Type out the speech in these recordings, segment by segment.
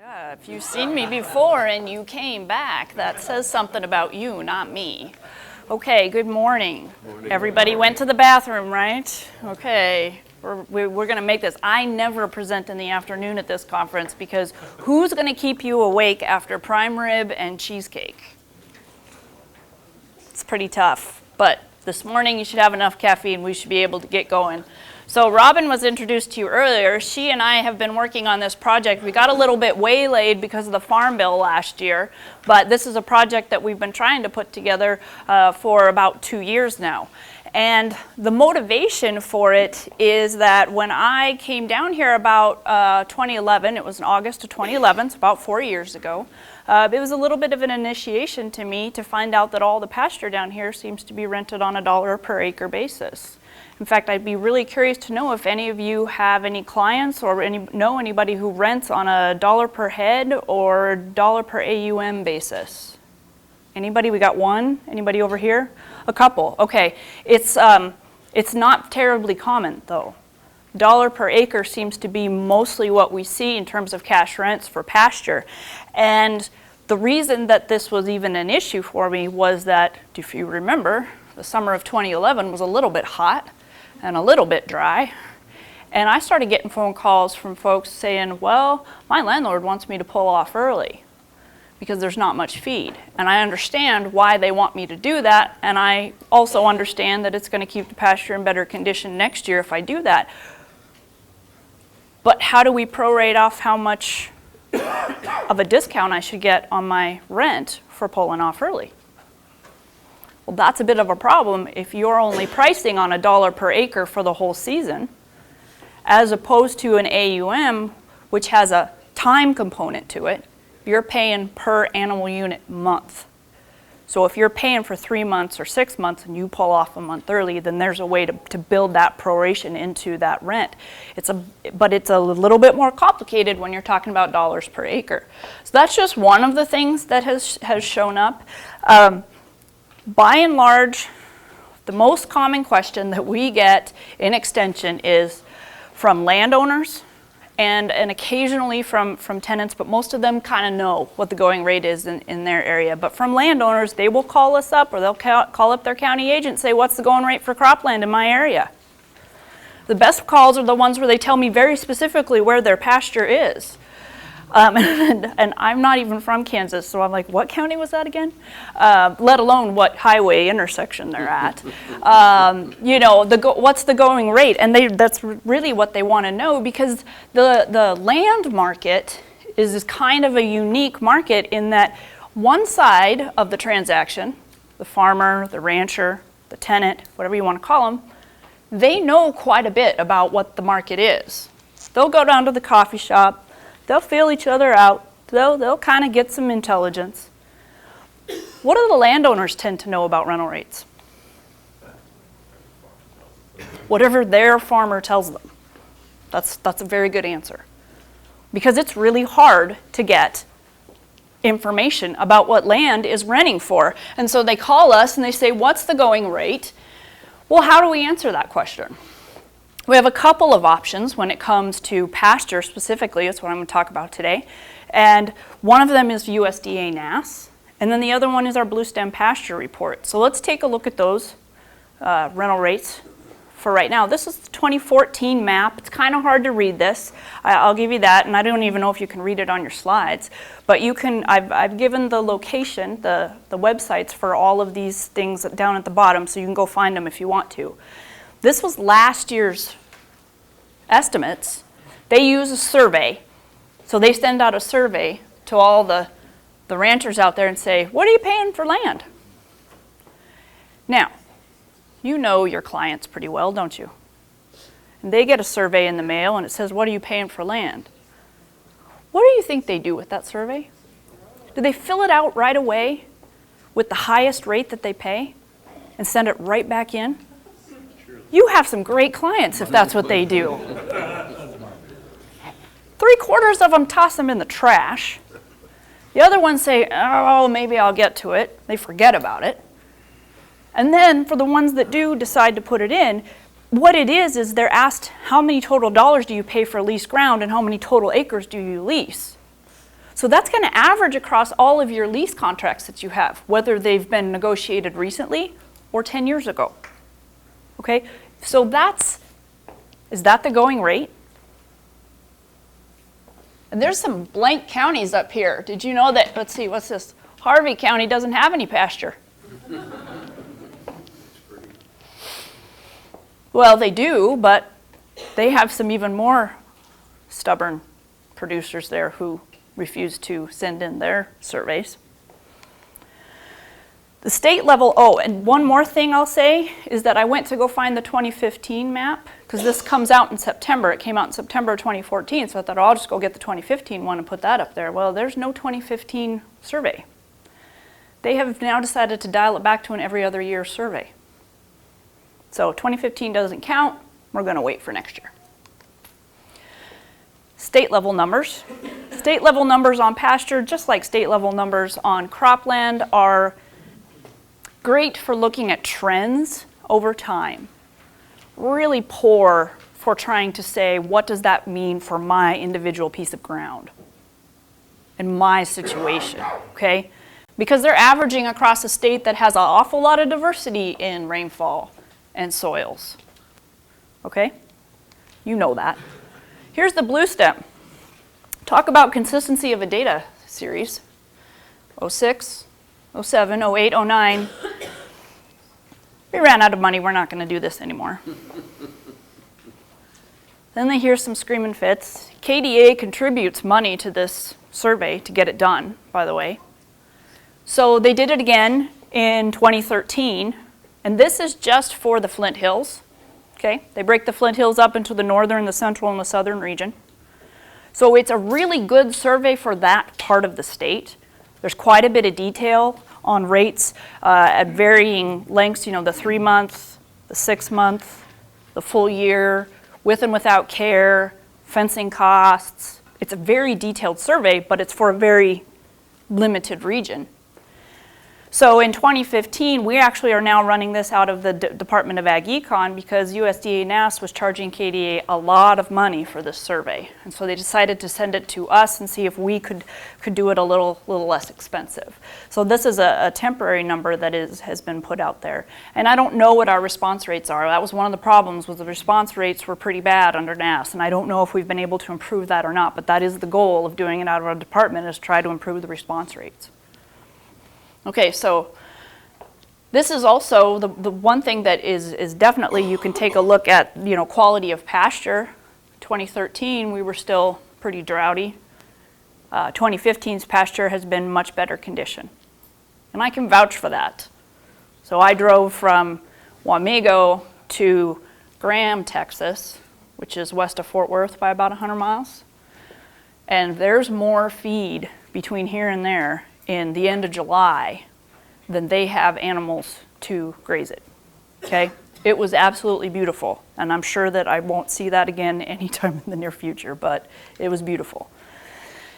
If you've seen me before and you came back, that says something about you, not me. Okay, good morning. Everybody went to the bathroom, right? Okay, we're going to make this. I never present in the afternoon at this conference because who's going to keep you awake after prime rib and cheesecake? It's pretty tough, but this morning you should have enough caffeine. We should be able to get going. So Robin was introduced to you earlier. She and I have been working on this project. We got a little bit waylaid because of the Farm Bill last year, but this is a project that we've been trying to put together for about 2 years now. And the motivation for it is that when I came down here about 2011, it was in August of 2011, so about 4 years ago, it was a little bit of an initiation to me to find out that all the pasture down here seems to be rented on a $1 per acre basis. In fact, I'd be really curious to know if any of you have any clients or know anybody who rents on a $1 per head or $1 per AUM basis. Anybody? We got one. Anybody over here? A couple. Okay. It's not terribly common though. $1 per acre seems to be mostly what we see in terms of cash rents for pasture. And the reason that this was even an issue for me was that, if you remember, the summer of 2011 was a little bit hot and a little bit dry. And I started getting phone calls from folks saying, well, my landlord wants me to pull off early because there's not much feed. And I understand why they want me to do that, and I also understand that it's going to keep the pasture in better condition next year if I do that. But how do we prorate off how much of a discount I should get on my rent for pulling off early? Well, that's a bit of a problem if you're only pricing on $1 per acre for the whole season, as opposed to an AUM, which has a time component to it. You're paying per animal unit month. So if you're paying for 3 months or 6 months and you pull off a month early, then there's a way to build that proration into that rent. But it's a little bit more complicated when you're talking about dollars per acre. So that's just one of the things that has shown up. By and large, the most common question that we get in extension is from landowners and occasionally from tenants, but most of them kind of know what the going rate is in their area. But from landowners, they will call us up or they'll call up their county agent and say, what's the going rate for cropland in my area? The best calls are the ones where they tell me very specifically where their pasture is. And I'm not even from Kansas, so I'm like, what county was that again? Let alone what highway intersection they're at. What's the going rate? And that's really what they want to know, because the land market is kind of a unique market in that one side of the transaction, the farmer, the rancher, the tenant, whatever you want to call them, they know quite a bit about what the market is. They'll go down to the coffee shop. They'll feel each other out. They'll kind of get some intelligence. What do the landowners tend to know about rental rates? Whatever their farmer tells them. That's a very good answer. Because it's really hard to get information about what land is renting for. And so they call us and they say, what's the going rate? Well, how do we answer that question? We have a couple of options when it comes to pasture specifically. That's what I'm going to talk about today. And one of them is USDA NASS, and then the other one is our Bluestem pasture report. So let's take a look at those rental rates for right now. This is the 2014 map. It's kind of hard to read this. I'll give you that, and I don't even know if you can read it on your slides. But you can. I've given the location, the websites for all of these things down at the bottom, so you can go find them if you want to. This was last year's estimates. They use a survey. So they send out a survey to all the ranchers out there and say, what are you paying for land? Now, you know your clients pretty well, don't you? And they get a survey in the mail and it says, what are you paying for land? What do you think they do with that survey? Do they fill it out right away with the highest rate that they pay and send it right back in? You have some great clients if that's what they do. 3/4 of them toss them in the trash. The other ones say, oh, maybe I'll get to it. They forget about it. And then for the ones that do decide to put it in, what it is they're asked, how many total dollars do you pay for leased ground and how many total acres do you lease? So that's going to average across all of your lease contracts that you have, whether they've been negotiated recently or 10 years ago. Okay, so is that the going rate? And there's some blank counties up here. Did you know that, let's see, what's this? Harvey County doesn't have any pasture. Well, they do, but they have some even more stubborn producers there who refuse to send in their surveys. The state level, oh, and one more thing I'll say is that I went to go find the 2015 map, because this comes out in September. It came out in September 2014, so I thought, oh, I'll just go get the 2015 one and put that up there. Well, there's no 2015 survey. They have now decided to dial it back to an every other year survey. So 2015 doesn't count. We're going to wait for next year. State level numbers. State level numbers on pasture, just like state level numbers on cropland, are great for looking at trends over time. Really poor for trying to say, what does that mean for my individual piece of ground in my situation, okay? Because they're averaging across a state that has an awful lot of diversity in rainfall and soils, okay? You know that. Here's the Bluestem. Talk about consistency of a data series. 06, 07, 08, 09. We ran out of money. We're not going to do this anymore. Then they hear some screaming fits. KDA contributes money to this survey to get it done, by the way. So they did it again in 2013. And this is just for the Flint Hills. Okay, they break the Flint Hills up into the northern, the central, and the southern region. So it's a really good survey for that part of the state. There's quite a bit of detail on rates at varying lengths, you know, the 3-month, the 6-month, the full year, with and without care, fencing costs. It's a very detailed survey, but it's for a very limited region. So in 2015, we actually are now running this out of the Department of Ag Econ because USDA NASS was charging KDA a lot of money for this survey. And so they decided to send it to us and see if we could do it a little less expensive. So this is a temporary number that has been put out there. And I don't know what our response rates are. That was one of the problems, was the response rates were pretty bad under NASS. And I don't know if we've been able to improve that or not, but that is the goal of doing it out of our department, is try to improve the response rates. Okay, so this is also the one thing that is definitely, you can take a look at, you know, quality of pasture. 2013, we were still pretty droughty. 2015's pasture has been much better condition. And I can vouch for that. So I drove from Wamego to Graham, Texas, which is west of Fort Worth by about 100 miles. And there's more feed between here and there in the end of July than they have animals to graze it, okay? It was absolutely beautiful, and I'm sure that I won't see that again anytime in the near future, but it was beautiful.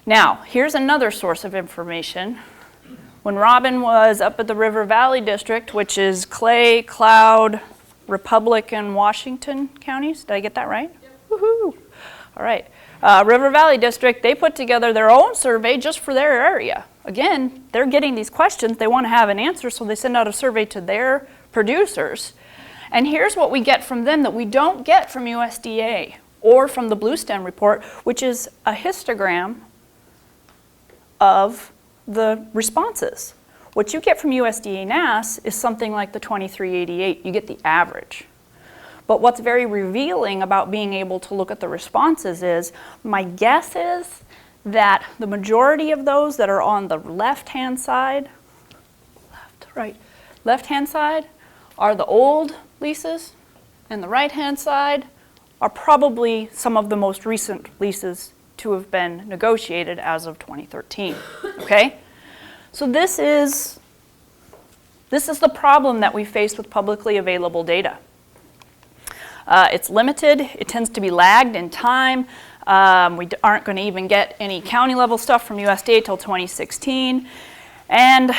Now, here's another source of information. When Robin was up at the River Valley District, which is Clay, Cloud, Republic, and Washington counties, did I get that right? Yep. Woohoo! All right. River Valley District, they put together their own survey just for their area. Again, they're getting these questions, they want to have an answer, so they send out a survey to their producers. And here's what we get from them that we don't get from USDA or from the Bluestem report, which is a histogram of the responses. What you get from USDA NASS is something like the 2388. You get the average. But what's very revealing about being able to look at the responses is, my guess is that the majority of those that are on the left-hand side, left-hand side are the old leases, and the right-hand side are probably some of the most recent leases to have been negotiated as of 2013, okay? So this is the problem that we face with publicly available data. It's limited, it tends to be lagged in time. We aren't going to even get any county level stuff from USDA till 2016. And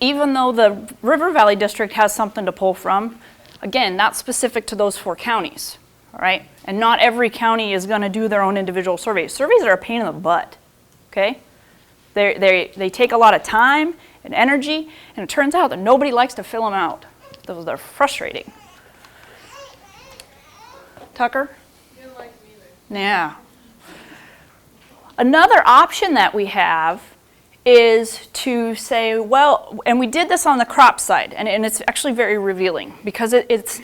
even though the River Valley District has something to pull from, again, that's specific to those 4 counties, all right? And not every county is going to do their own individual surveys. Surveys are a pain in the butt, okay? They take a lot of time and energy, and it turns out that nobody likes to fill them out. They're frustrating. Tucker? You don't like them either. Yeah. Another option that we have is to say, well, and we did this on the crop side, and it's actually very revealing because it's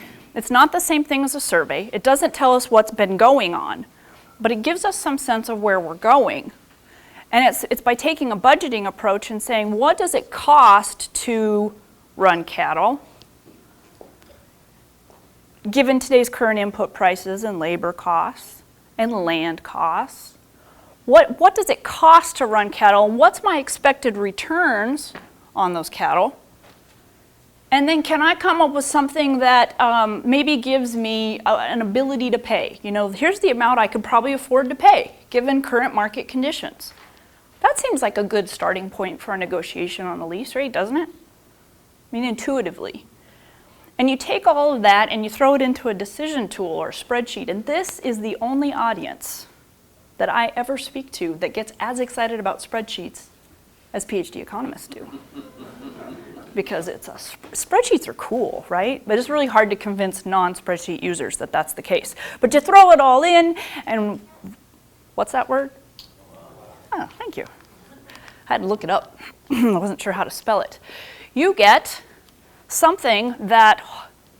not the same thing as a survey. It doesn't tell us what's been going on, but it gives us some sense of where we're going. And it's by taking a budgeting approach and saying, what does it cost to run cattle, given today's current input prices and labor costs and land costs? What does it cost to run cattle, and what's my expected returns on those cattle? And then can I come up with something that maybe gives me an ability to pay? You know, here's the amount I could probably afford to pay, given current market conditions. That seems like a good starting point for a negotiation on a lease rate, doesn't it? I mean, intuitively. And you take all of that and you throw it into a decision tool or a spreadsheet, and this is the only audience that I ever speak to that gets as excited about spreadsheets as PhD economists do. Because spreadsheets are cool, right? But it's really hard to convince non-spreadsheet users that that's the case. But to throw it all in, and what's that word? Oh, thank you. I had to look it up. I wasn't sure how to spell it. You get something that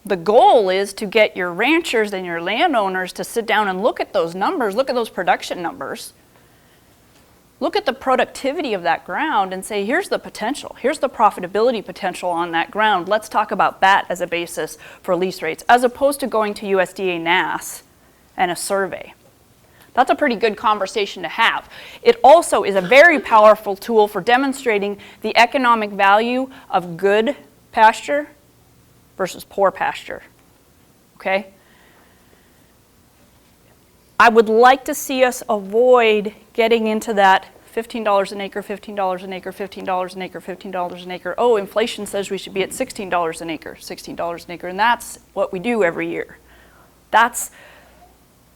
the goal is to get your ranchers and your landowners to sit down and look at those numbers, look at those production numbers, look at the productivity of that ground and say, here's the potential, here's the profitability potential on that ground. Let's talk about that as a basis for lease rates, as opposed to going to USDA NAS and a survey. That's a pretty good conversation to have. It also is a very powerful tool for demonstrating the economic value of good pasture versus poor pasture, okay? I would like to see us avoid getting into that $15 an acre, $15 an acre, $15 an acre, $15 an acre. Oh, inflation says we should be at $16 an acre, $16 an acre, and that's what we do every year. That's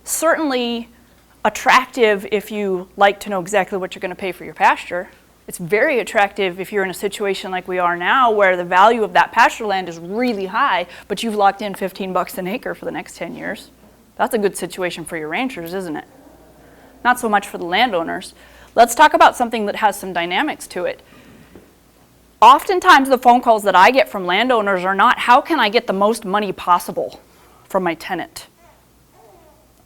certainly attractive if you like to know exactly what you're going to pay for your pasture. It's very attractive if you're in a situation like we are now where the value of that pasture land is really high, but you've locked in $15 an acre for the next 10 years. That's a good situation for your ranchers, isn't it? Not so much for the landowners. Let's talk about something that has some dynamics to it. Oftentimes the phone calls that I get from landowners are not, how can I get the most money possible from my tenant?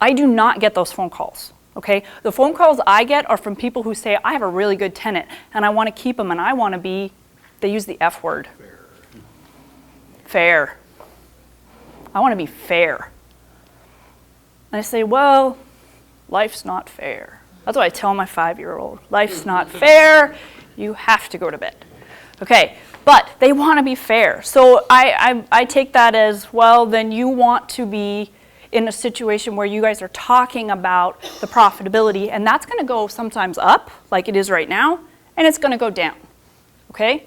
I do not get those phone calls, okay? The phone calls I get are from people who say, I have a really good tenant and I want to keep them and I want to be, they use the F word. Fair. I want to be fair. And I say, well, life's not fair. That's what I tell my 5-year-old. Life's not fair. You have to go to bed. Okay, but they want to be fair. So I take that as, well, then you want to be in a situation where you guys are talking about the profitability, and that's going to go sometimes up, like it is right now, and it's going to go down, okay?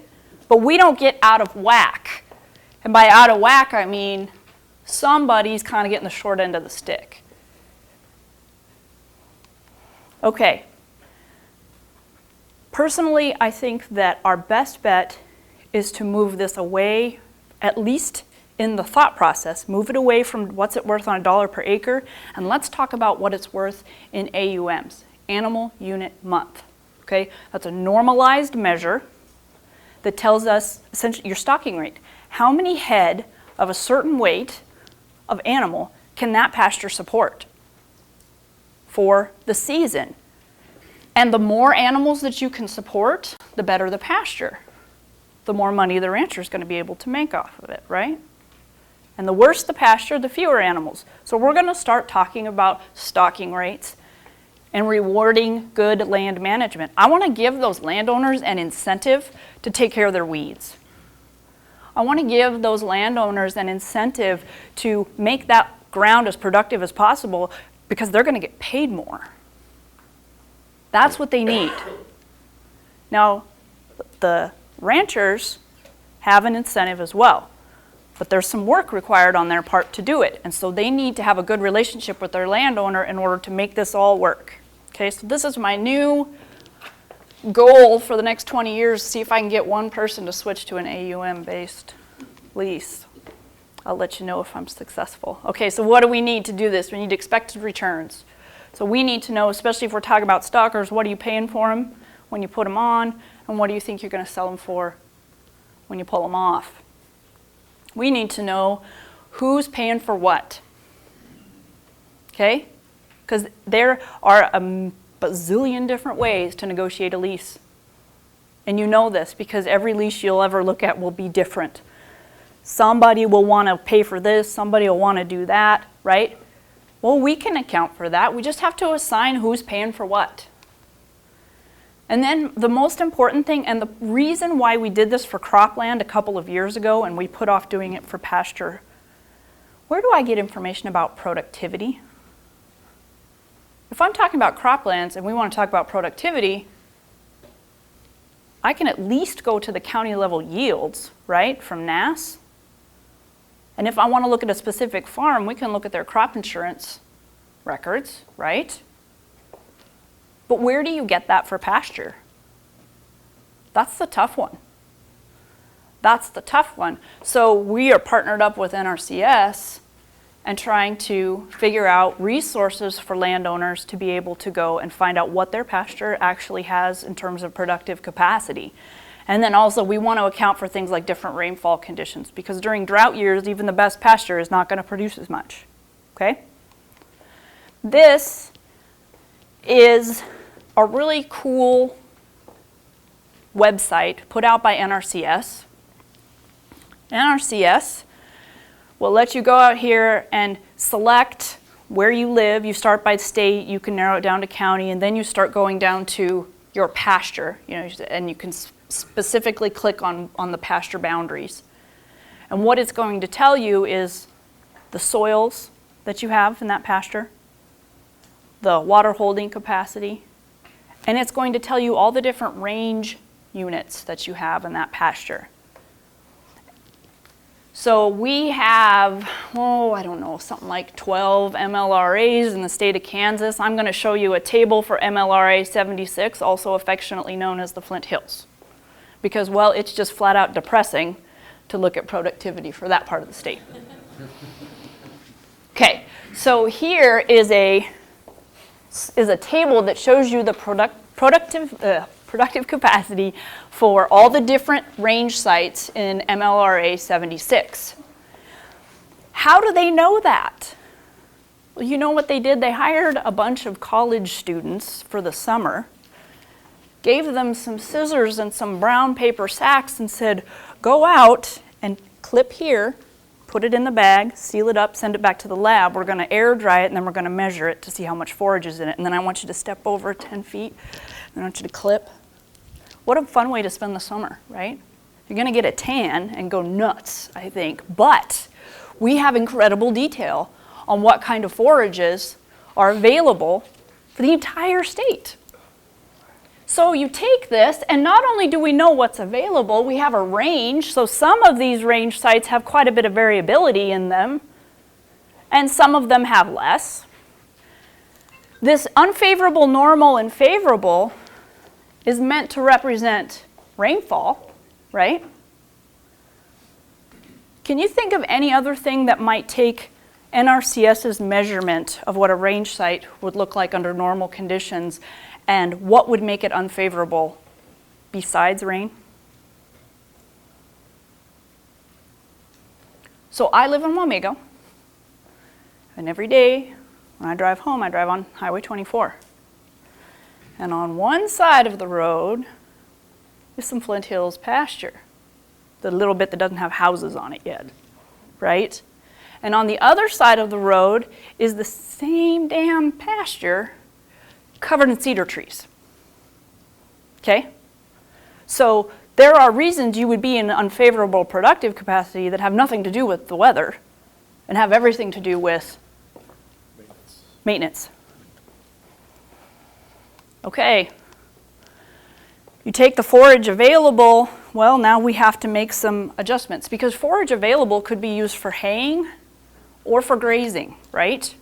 But we don't get out of whack. And by out of whack, I mean somebody's kind of getting the short end of the stick. Okay. Personally, I think that our best bet is to move this away, at least in the thought process, move it away from what's it worth on a dollar per acre, and let's talk about what it's worth in AUMs, animal unit month. Okay, that's a normalized measure that tells us essentially your stocking rate. How many head of a certain weight of animal can that pasture support for the season? And the more animals that you can support, the better the pasture. The more money the rancher is going to be able to make off of it, right? And the worse the pasture, the fewer animals. So we're going to start talking about stocking rates and rewarding good land management. I want to give those landowners an incentive to take care of their weeds. I want to give those landowners an incentive to make that ground as productive as possible because they're going to get paid more. That's what they need. Now, the ranchers have an incentive as well, but there's some work required on their part to do it, and so they need to have a good relationship with their landowner in order to make this all work. Okay, so this is my new goal for the next 20 years, see if I can get one person to switch to an AUM-based lease. I'll let you know if I'm successful. Okay, so what do we need to do this? We need expected returns. So we need to know, especially if we're talking about stalkers, what are you paying for them when you put them on, and what do you think you're going to sell them for when you pull them off? We need to know who's paying for what. Okay? Because there are a bazillion different ways to negotiate a lease. And you know this because every lease you'll ever look at will be different. Somebody will want to pay for this, somebody will want to do that, right? Well, we can account for that. We just have to assign who's paying for what. And then the most important thing, and the reason why we did this for cropland a couple of years ago and we put off doing it for pasture, where do I get information about productivity? If I'm talking about croplands and we want to talk about productivity, I can at least go to the county level yields, right, from NAS. And if I want to look at a specific farm, we can look at their crop insurance records, right? But where do you get that for pasture? That's the tough one. That's the tough one. So we are partnered up with NRCS and trying to figure out resources for landowners to be able to go and find out what their pasture actually has in terms of productive capacity. And then also we want to account for things like different rainfall conditions because during drought years, even the best pasture is not going to produce as much, okay? This is a really cool website put out by NRCS. NRCS will let you go out here and select where you live. You start by state, you can narrow it down to county, and then you start going down to your pasture, and you can specifically click on the pasture boundaries. And what it's going to tell you is the soils that you have in that pasture, the water holding capacity, and it's going to tell you all the different range units that you have in that pasture. So we have, I don't know, something like 12 MLRAs in the state of Kansas. I'm going to show you a table for MLRA 76, also affectionately known as the Flint Hills. Because, well, it's just flat out depressing to look at productivity for that part of the state. Okay, so here is a table that shows you the productive capacity for all the different range sites in MLRA 76. How do they know that? Well, you know what they did? They hired a bunch of college students for the summer, gave them some scissors and some brown paper sacks and said, go out and clip here, put it in the bag, seal it up, send it back to the lab. We're going to air dry it and then we're going to measure it to see how much forage is in it. And then I want you to step over 10 feet and I want you to clip. What a fun way to spend the summer, right? You're going to get a tan and go nuts, I think. But we have incredible detail on what kind of forages are available for the entire state. So you take this, and not only do we know what's available, we have a range. So some of these range sites have quite a bit of variability in them, and some of them have less. This unfavorable, normal, and favorable is meant to represent rainfall, right? Can you think of any other thing that might take NRCS's measurement of what a range site would look like under normal conditions and what would make it unfavorable besides rain? So I live in Wamego, and every day when I drive home, I drive on Highway 24. And on one side of the road is some Flint Hills pasture, the little bit that doesn't have houses on it yet, right? And on the other side of the road is the same damn pasture covered in cedar trees. Okay? So there are reasons you would be in unfavorable productive capacity that have nothing to do with the weather and have everything to do with maintenance. Okay. You take the forage available, well, now we have to make some adjustments because forage available could be used for haying or for grazing, right?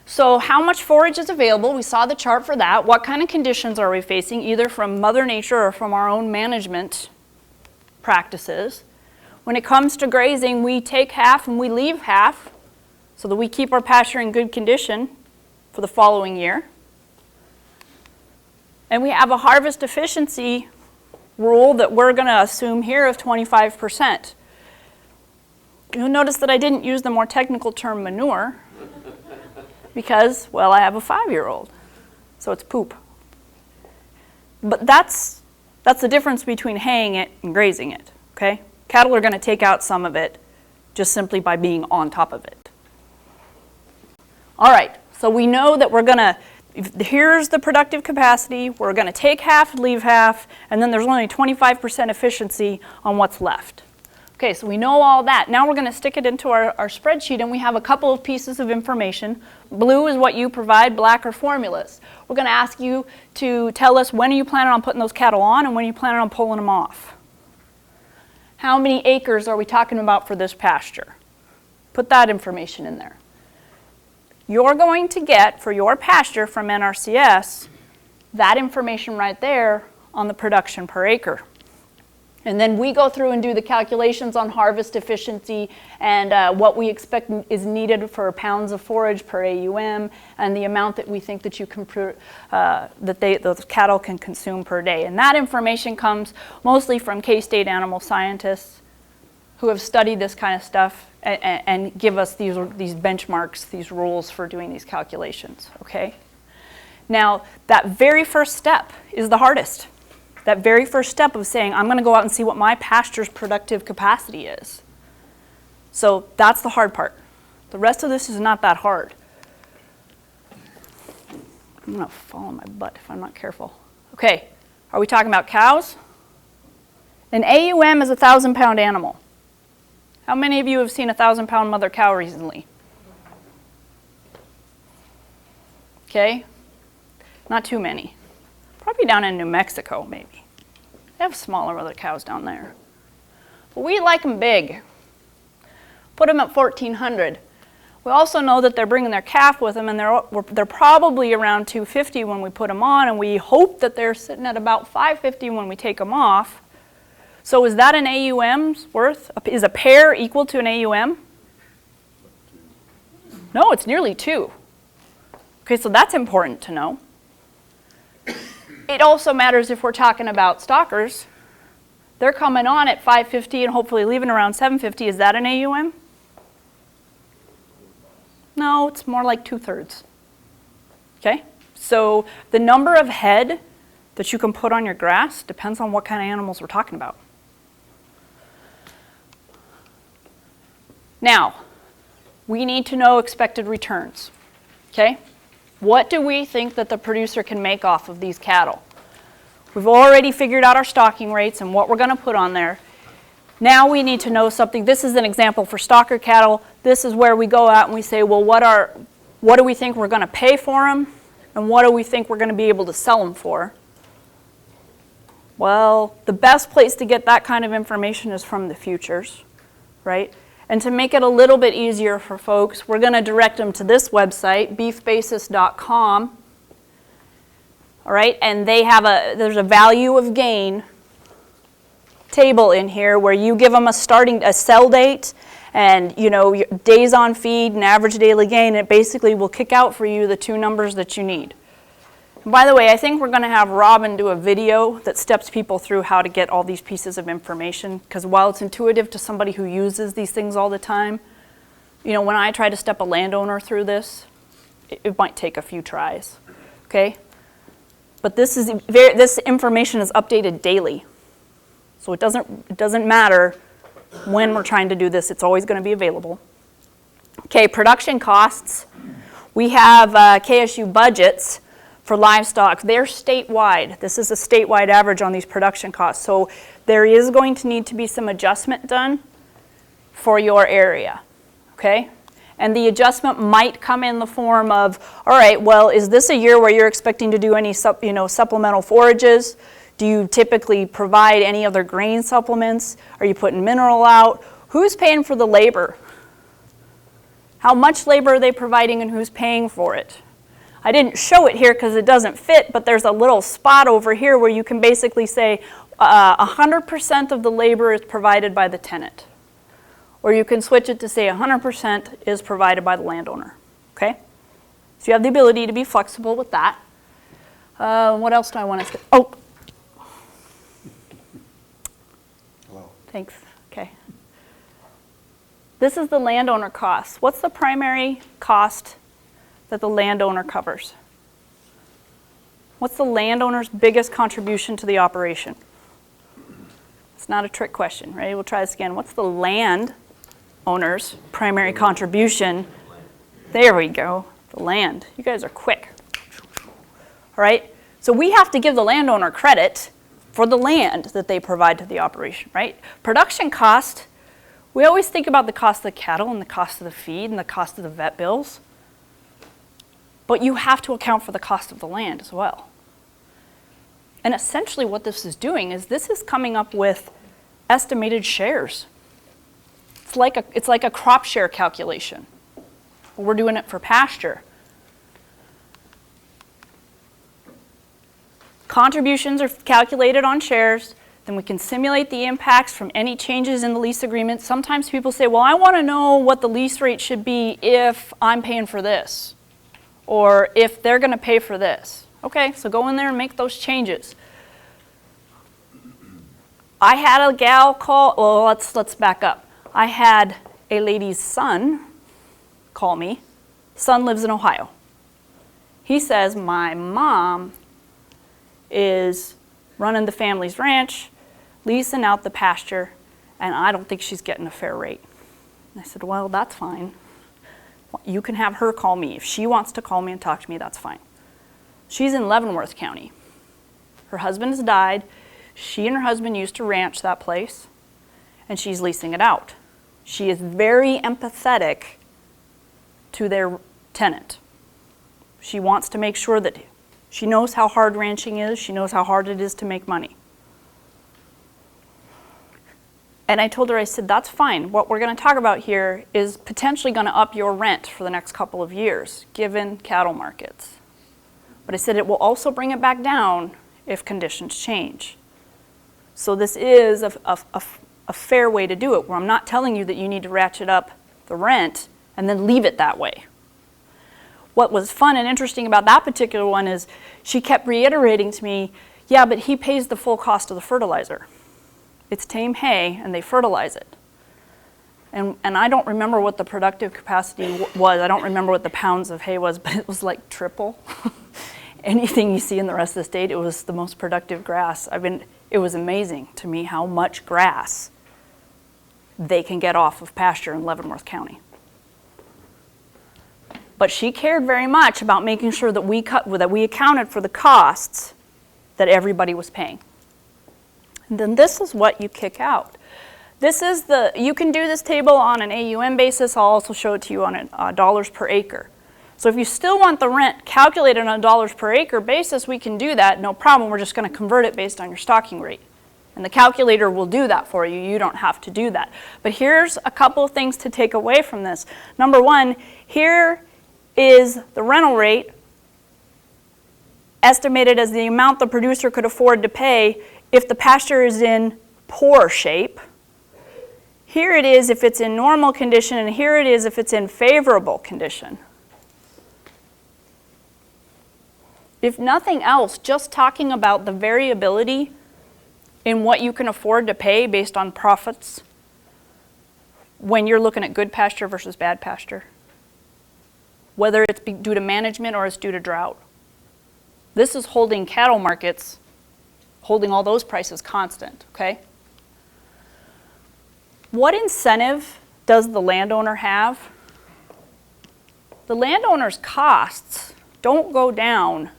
So how much forage is available? We saw the chart for that. What kind of conditions are we facing, either from Mother Nature or from our own management practices? When it comes to grazing, we take half and we leave half so that we keep our pasture in good condition for the following year. And we have a harvest efficiency rule that we're going to assume here of 25%. You'll notice that I didn't use the more technical term manure because, well, I have a 5-year-old, so it's poop. But that's the difference between haying it and grazing it, okay? Cattle are going to take out some of it just simply by being on top of it. All right, so we know that we're going to, here's the productive capacity, we're going to take half, leave half, and then there's only 25% efficiency on what's left. Okay, so we know all that. Now we're going to stick it into our spreadsheet, and we have a couple of pieces of information. Blue is what you provide, black are formulas. We're going to ask you to tell us when are you planning on putting those cattle on and when are you planning on pulling them off. How many acres are we talking about for this pasture? Put that information in there. You're going to get, for your pasture from NRCS, that information right there on the production per acre. And then we go through and do the calculations on harvest efficiency and what we expect is needed for pounds of forage per AUM and the amount that we think that you can those cattle can consume per day. And that information comes mostly from K-State animal scientists who have studied this kind of stuff and give us these benchmarks, these rules for doing these calculations, okay? Now, that very first step is the hardest. That very first step of saying, I'm going to go out and see what my pasture's productive capacity is. So that's the hard part. The rest of this is not that hard. I'm going to fall on my butt if I'm not careful. Okay, are we talking about cows? An AUM is a 1,000-pound animal. How many of you have seen a 1,000-pound mother cow recently? Okay, not too many. Probably down in New Mexico, maybe. They have smaller mother cows down there. But we like them big. Put them at 1,400. We also know that they're bringing their calf with them, and they're probably around 250 when we put them on, and we hope that they're sitting at about 550 when we take them off. So is that an AUM's worth? Is a pair equal to an AUM? No, it's nearly 2. Okay, so that's important to know. It also matters if we're talking about stockers. They're coming on at 550 and hopefully leaving around 750. Is that an AUM? No, it's more like 2/3. Okay, so the number of head that you can put on your grass depends on what kind of animals we're talking about. Now, we need to know expected returns. Okay? What do we think that the producer can make off of these cattle? We've already figured out our stocking rates and what we're going to put on there. Now we need to know something. This is an example for stocker cattle. This is where we go out and we say, well, what do we think we're going to pay for them? And what do we think we're going to be able to sell them for? Well, the best place to get that kind of information is from the futures, right? And to make it a little bit easier for folks, we're going to direct them to this website, beefbasis.com. All right, and there's a value of gain table in here where you give them a sell date and days on feed and average daily gain. It basically will kick out for you the 2 numbers that you need. And by the way, I think we're going to have Robin do a video that steps people through how to get all these pieces of information, because while it's intuitive to somebody who uses these things all the time, when I try to step a landowner through this, it might take a few tries, okay? But this information is updated daily. So it doesn't matter when we're trying to do this, it's always going to be available. Okay, production costs. We have KSU budgets for livestock. They're statewide. This is a statewide average on these production costs. So there is going to need to be some adjustment done for your area, okay? And the adjustment might come in the form of, all right, well, is this a year where you're expecting to do any supplemental forages? Do you typically provide any other grain supplements? Are you putting mineral out? Who's paying for the labor? How much labor are they providing and who's paying for it? I didn't show it here because it doesn't fit, but there's a little spot over here where you can basically say 100% of the labor is provided by the tenant. Or you can switch it to say 100% is provided by the landowner, okay? So you have the ability to be flexible with that. What else do I want to say? Oh. Hello. Thanks, okay. This is the landowner costs. What's the primary cost that the landowner covers? What's the landowner's biggest contribution to the operation? It's not a trick question, right? We'll try this again. What's the landowner's primary contribution? There we go, the land. You guys are quick. All right, so we have to give the landowner credit for the land that they provide to the operation, right? Production cost, we always think about the cost of the cattle and the cost of the feed and the cost of the vet bills. But you have to account for the cost of the land as well. And essentially what this is doing is this is coming up with estimated shares. It's like a crop share calculation. We're doing it for pasture. Contributions are calculated on shares. Then we can simulate the impacts from any changes in the lease agreement. Sometimes people say, well, I want to know what the lease rate should be if I'm paying for this, or if they're going to pay for this. Okay, so go in there and make those changes. I had a gal call, well, let's back up. I had a lady's son call me. Son lives in Ohio. He says, my mom is running the family's ranch, leasing out the pasture, and I don't think she's getting a fair rate. And I said, well, that's fine. You can have her call me. If she wants to call me and talk to me, that's fine. She's in Leavenworth County. Her husband has died. She and her husband used to ranch that place, and she's leasing it out. She is very empathetic to their tenant. She wants to make sure that she knows how hard ranching is. She knows how hard it is to make money. And I told her, I said, that's fine. What we're going to talk about here is potentially going to up your rent for the next couple of years, given cattle markets. But I said it will also bring it back down if conditions change. So this is a fair way to do it, where I'm not telling you that you need to ratchet up the rent and then leave it that way. What was fun and interesting about that particular one is she kept reiterating to me, yeah, but he pays the full cost of the fertilizer. It's tame hay, and they fertilize it. And I don't remember what the productive capacity was. I don't remember what the pounds of hay was, but it was like triple. Anything you see in the rest of the state, it was the most productive grass. It was amazing to me how much grass they can get off of pasture in Leavenworth County. But she cared very much about making sure that we accounted for the costs that everybody was paying. And then this is what you kick out. You can do this table on an AUM basis. I'll also show it to you on a dollars per acre. So if you still want the rent calculated on a dollars per acre basis, we can do that, no problem. We're just going to convert it based on your stocking rate. And the calculator will do that for you. You don't have to do that. But here's a couple of things to take away from this. Number one, here is the rental rate estimated as the amount the producer could afford to pay if the pasture is in poor shape. Here it is if it's in normal condition, and here it is if it's in favorable condition. If nothing else, just talking about the variability in what you can afford to pay based on profits when you're looking at good pasture versus bad pasture, whether it's due to management or it's due to drought. This is holding cattle markets, holding all those prices constant, okay? What incentive does the landowner have? The landowner's costs don't go down,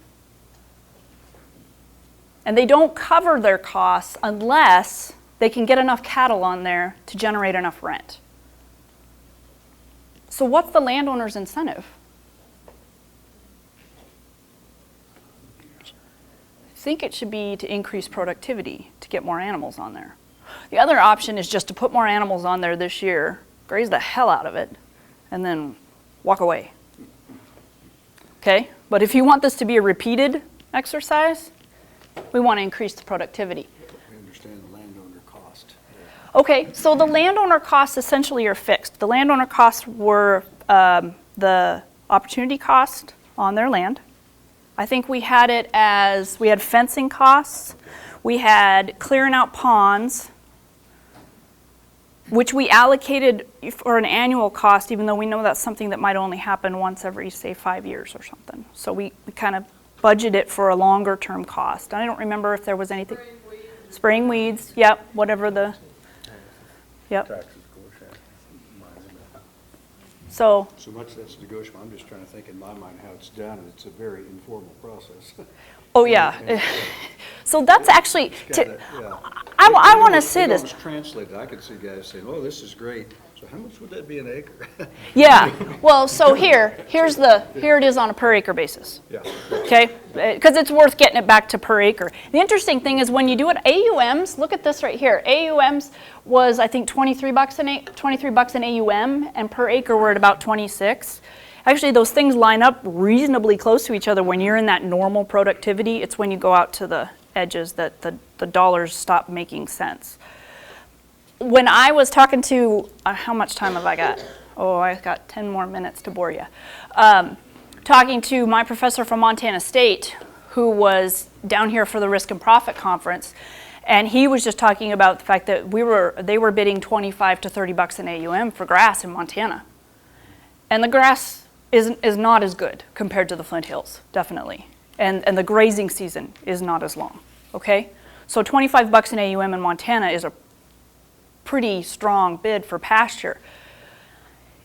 and they don't cover their costs unless they can get enough cattle on there to generate enough rent. So what's the landowner's incentive? I think it should be to increase productivity, to get more animals on there. The other option is just to put more animals on there this year, graze the hell out of it, and then walk away. Okay? But if you want this to be a repeated exercise, we want to increase the productivity. We understand the landowner cost. Okay, so the landowner costs essentially are fixed. The landowner costs were the opportunity cost on their land. I think we had it as, we had fencing costs, we had clearing out ponds, which we allocated for an annual cost, even though we know that's something that might only happen once every, say, 5 years or something. So we kind of budget it for a longer term cost. I don't remember if there was anything. Spraying weeds, yep, whatever the, yep. Taxes, of course, yeah. So Much that's negotiable. I'm just trying to think in my mind how it's done. It's a very informal process. oh yeah. So that's actually, Kinda, yeah. I want to say this. It was translated. I could see guys saying, oh, this is great. So how much would that be an acre? Yeah, well, so here it is on a per acre basis. Yeah. Okay, because it's worth getting it back to per acre. The interesting thing is when you do it, AUMs, look at this right here. AUMs was, I think, 23 bucks an AUM, and per acre we're at about 26. Actually, those things line up reasonably close to each other when you're in that normal productivity. It's when you go out to the edges that the dollars stop making sense. When I was talking to, how much time have I got? Oh, I've got 10 more minutes to bore you. Talking to my professor from Montana State, who was down here for the Risk and Profit Conference, and he was just talking about the fact that they were bidding 25 to 30 bucks an AUM for grass in Montana. And the grass is not as good compared to the Flint Hills, definitely. And the grazing season is not as long, okay? So 25 bucks an AUM in Montana is a pretty strong bid for pasture.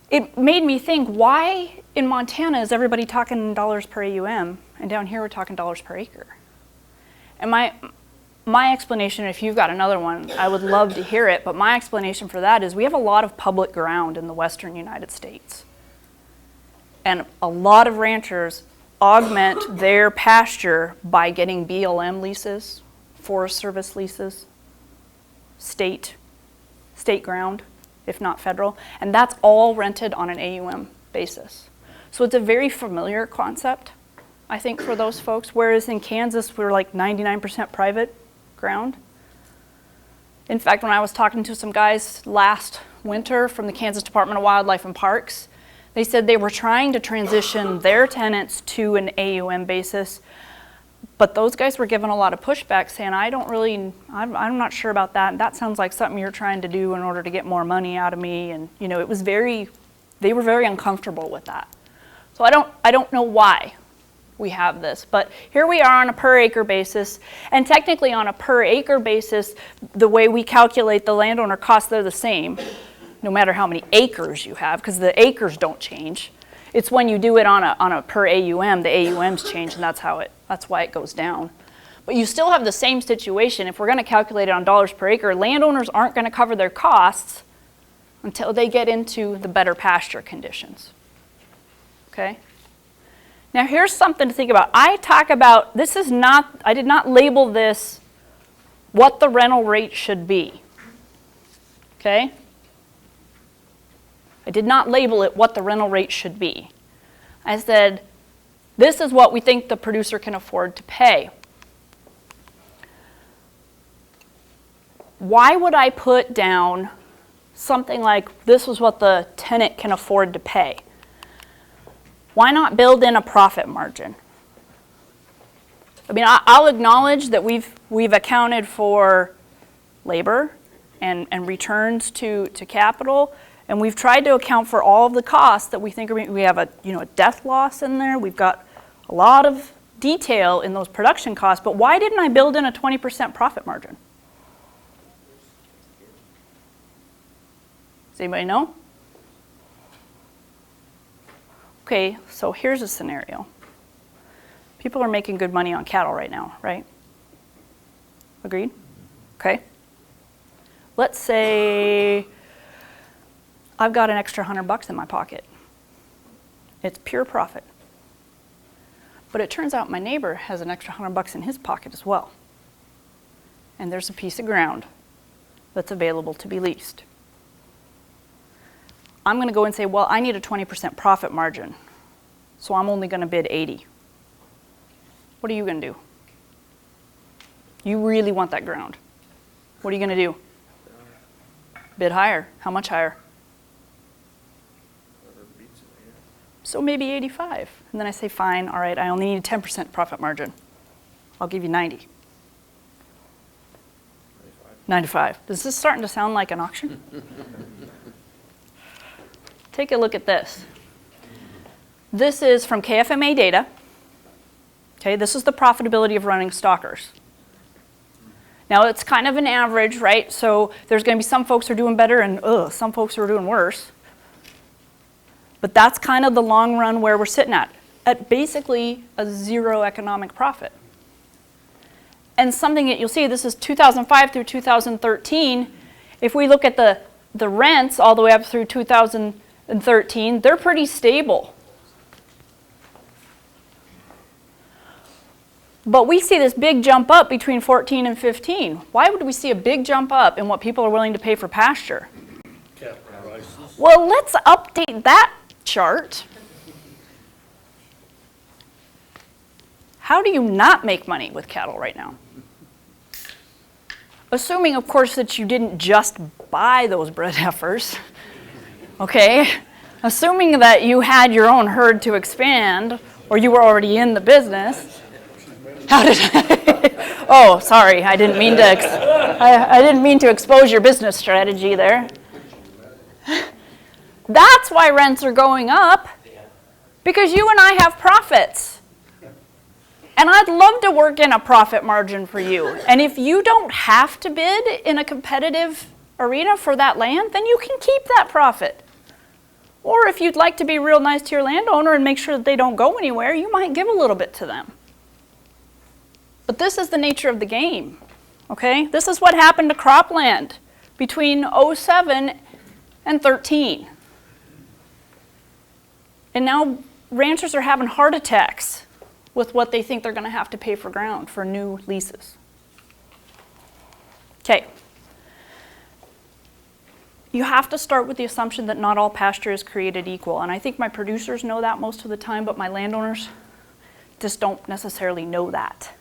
It made me think, why in Montana is everybody talking dollars per AUM, and down here we're talking dollars per acre? And my explanation, if you've got another one, I would love to hear it, but my explanation for that is we have a lot of public ground in the western United States. And a lot of ranchers augment their pasture by getting BLM leases, Forest Service leases, state ground, if not federal, and that's all rented on an AUM basis. So it's a very familiar concept, I think, for those folks, whereas in Kansas, we're like 99% private ground. In fact, when I was talking to some guys last winter from the Kansas Department of Wildlife and Parks, they said they were trying to transition their tenants to an AUM basis, but those guys were given a lot of pushback saying, I'm not sure about that. That sounds like something you're trying to do in order to get more money out of me. And you know, they were very uncomfortable with that. So I don't know why we have this, but here we are on a per acre basis, and technically on a per acre basis, the way we calculate the landowner costs, they're the same, no matter how many acres you have, because the acres don't change. It's when you do it on a per AUM, the AUMs change, and that's why it goes down. But you still have the same situation. If we're going to calculate it on dollars per acre, landowners aren't going to cover their costs until they get into the better pasture conditions. Okay? Now here's something to think about. I did not label this what the rental rate should be. Okay? I did not label it what the rental rate should be. I said, this is what we think the producer can afford to pay. Why would I put down something like this is what the tenant can afford to pay? Why not build in a profit margin? I mean, I'll acknowledge that we've accounted for labor and returns to capital, and we've tried to account for all of the costs that we think we have a death loss in there. We've got a lot of detail in those production costs, but why didn't I build in a 20% profit margin? Does anybody know? Okay, so here's a scenario. People are making good money on cattle right now, right? Agreed? Okay. Let's say I've got an extra $100 in my pocket. It's pure profit. But it turns out my neighbor has an extra $100 in his pocket as well. And there's a piece of ground that's available to be leased. I'm going to go and say, well, I need a 20% profit margin, so I'm only going to bid 80. What are you going to do? You really want that ground. What are you going to do? Bid higher. How much higher? So maybe 85. And then I say, fine, all right, I only need a 10% profit margin. I'll give you 90. 95. Is this starting to sound like an auction? Take a look at this. This is from KFMA data. Okay, this is the profitability of running stalkers. Now it's kind of an average, right? So there's going to be some folks who are doing better and some folks who are doing worse. But that's kind of the long run where we're sitting at basically a zero economic profit. And something that you'll see, this is 2005 through 2013. If we look at the rents all the way up through 2013, they're pretty stable. But we see this big jump up between 14 and 15. Why would we see a big jump up in what people are willing to pay for pasture? Cattle prices. Well, let's update that chart. How do you not make money with cattle right now? Assuming, of course, that you didn't just buy those bred heifers, okay? Assuming that you had your own herd to expand, or you were already in the business. How did oh, sorry, I didn't mean to I didn't mean to expose your business strategy there. That's why rents are going up, because you and I have profits. And I'd love to work in a profit margin for you. And if you don't have to bid in a competitive arena for that land, then you can keep that profit. Or if you'd like to be real nice to your landowner and make sure that they don't go anywhere, you might give a little bit to them. But this is the nature of the game, okay? This is what happened to cropland between 07 and 13. And now ranchers are having heart attacks with what they think they're going to have to pay for ground for new leases. Okay. You have to start with the assumption that not all pasture is created equal. And I think my producers know that most of the time, but my landowners just don't necessarily know that.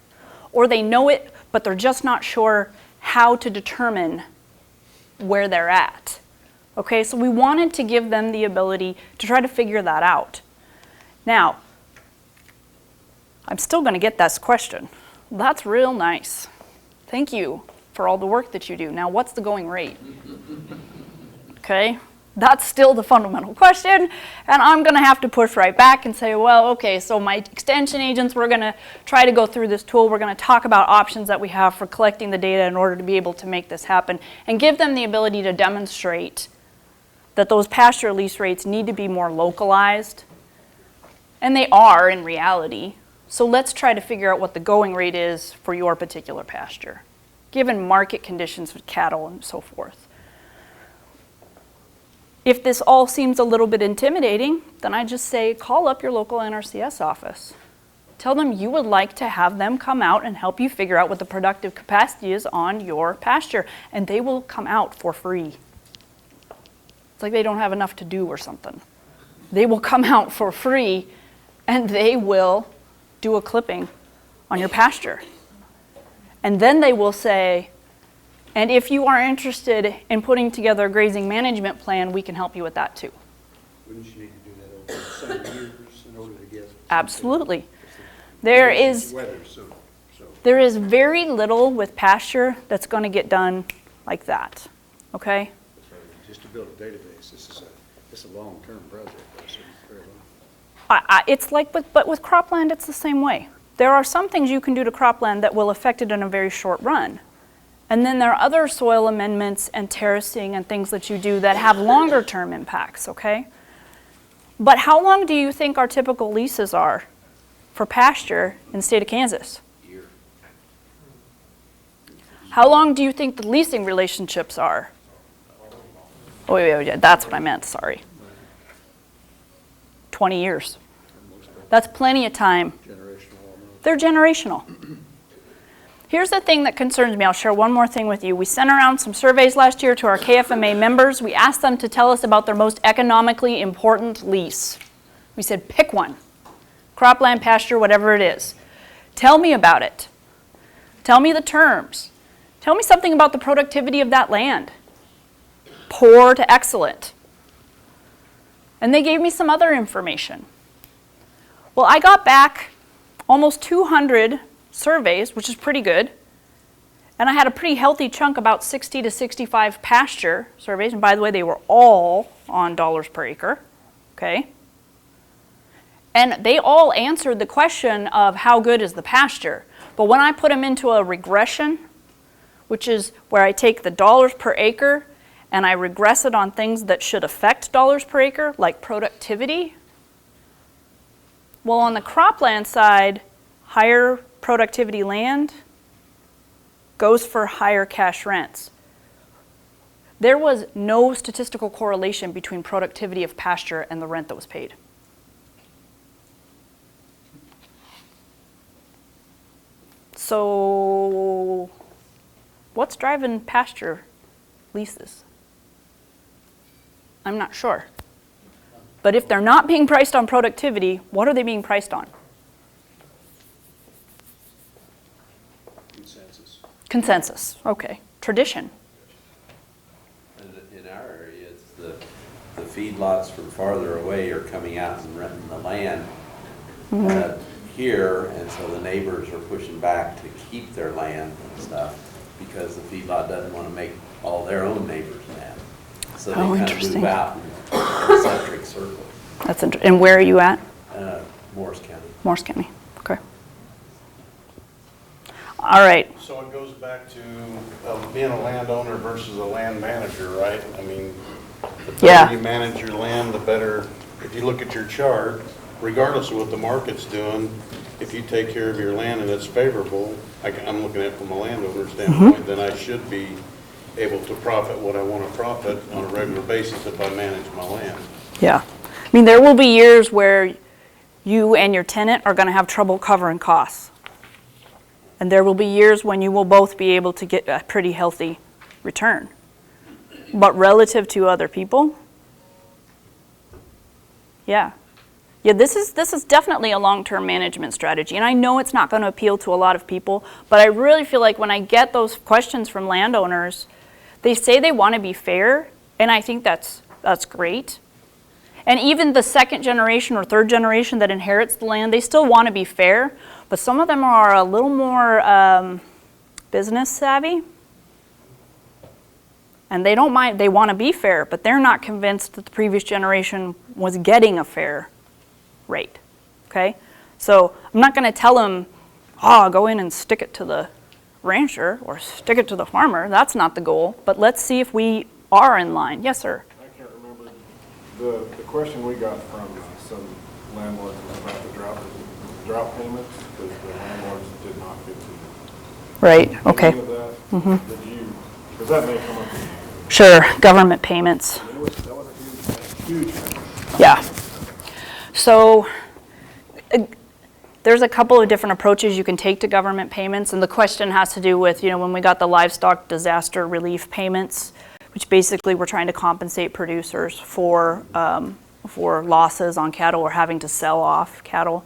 Or they know it, but they're just not sure how to determine where they're at. Okay, so we wanted to give them the ability to try to figure that out. Now, I'm still going to get this question. That's real nice. Thank you for all the work that you do. Now, what's the going rate? Okay, that's still the fundamental question, and I'm going to have to push right back and say, well, okay, so my extension agents, we're going to try to go through this tool. We're going to talk about options that we have for collecting the data in order to be able to make this happen and give them the ability to demonstrate that those pasture lease rates need to be more localized, and they are in reality. So let's try to figure out what the going rate is for your particular pasture, given market conditions with cattle and so forth. If this all seems a little bit intimidating, then I just say call up your local NRCS office. Tell them you would like to have them come out and help you figure out what the productive capacity is on your pasture, and they will come out for free. It's like they don't have enough to do or something. They will come out for free, and they will do a clipping on your pasture. And then they will say, and if you are interested in putting together a grazing management plan, we can help you with that too. Wouldn't you need to do that over some years in order to get? Absolutely. There is very little with pasture that's going to get done like that, okay? Just to build a database, it's a long-term project. Very long. It's like, but with cropland, it's the same way. There are some things you can do to cropland that will affect it in a very short run. And then there are other soil amendments and terracing and things that you do that have longer term impacts, okay? But how long do you think our typical leases are for pasture in the state of Kansas? Year. How long do you think the leasing relationships are? Oh, wait, that's what I meant, sorry. 20 years. That's plenty of time. Generational almost. They're generational. Here's the thing that concerns me. I'll share one more thing with you. We sent around some surveys last year to our KFMA members. We asked them to tell us about their most economically important lease. We said, pick one. Cropland, pasture, whatever it is. Tell me about it. Tell me the terms. Tell me something about the productivity of that land. Poor to excellent. And they gave me some other information. Well, I got back almost 200 surveys, which is pretty good. And I had a pretty healthy chunk, about 60 to 65 pasture surveys. And by the way, they were all on dollars per acre, okay? And they all answered the question of how good is the pasture. But when I put them into a regression, which is where I take the dollars per acre and I regress it on things that should affect dollars per acre, like productivity. Well, on the cropland side, higher productivity land goes for higher cash rents. There was no statistical correlation between productivity of pasture and the rent that was paid. So, what's driving pasture leases? I'm not sure. But if they're not being priced on productivity, what are they being priced on? Consensus, okay. Tradition. In our area, it's the feedlots from farther away are coming out and renting the land here, and so the neighbors are pushing back to keep their land and stuff because the feedlot doesn't want to make all their own neighbors mad. So they kind of move out in concentric circles. That's interesting. And where are you at? Morris County. Morris County, okay. All right. So it goes back to being a landowner versus a land manager, right? I mean, the better you manage your land, the better, if you look at your chart, regardless of what the market's doing, if you take care of your land and it's favorable, I'm looking at it from a landowner standpoint, then I should be able to profit what I want to profit on a regular basis if I manage my land. Yeah. I mean, there will be years where you and your tenant are going to have trouble covering costs. And there will be years when you will both be able to get a pretty healthy return. But relative to other people, yeah. Yeah, this is definitely a long-term management strategy. And I know it's not going to appeal to a lot of people, but I really feel like when I get those questions from landowners, they say they want to be fair, and I think that's great. And even the second generation or third generation that inherits the land, they still want to be fair, but some of them are a little more business savvy. And they don't mind, they want to be fair, but they're not convinced that the previous generation was getting a fair rate, okay? So I'm not going to tell them, go in and stick it to the rancher or stick it to the farmer. That's not the goal, but let's see if we are in line. Yes, sir. I can't remember. The question we got from some landlords was about the drought payments, because the landlords did not get to. Right, okay. Any of that, because that may come up. Sure, government payments. That was a huge payment. Yeah. So there's a couple of different approaches you can take to government payments, and the question has to do with, when we got the livestock disaster relief payments, which basically we're trying to compensate producers for losses on cattle or having to sell off cattle.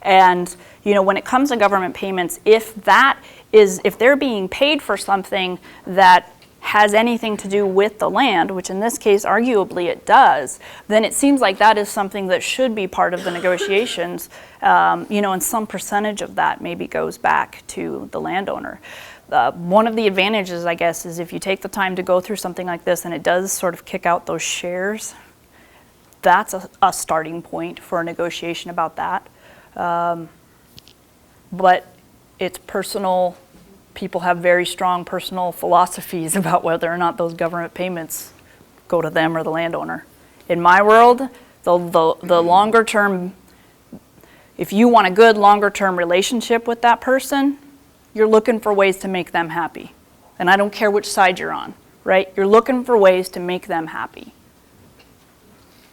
And when it comes to government payments, if they're being paid for something that has anything to do with the land, which in this case arguably it does, then it seems like that is something that should be part of the negotiations, and some percentage of that maybe goes back to the landowner. One of the advantages, I guess, is if you take the time to go through something like this and it does sort of kick out those shares, that's a starting point for a negotiation about that. But it's personal. People have very strong personal philosophies about whether or not those government payments go to them or the landowner. In my world, the longer term, if you want a good longer term relationship with that person, you're looking for ways to make them happy. And I don't care which side you're on, right? You're looking for ways to make them happy.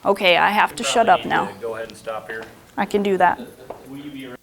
Okay, I have to shut up now. Go ahead and stop here. I can do that. Will you be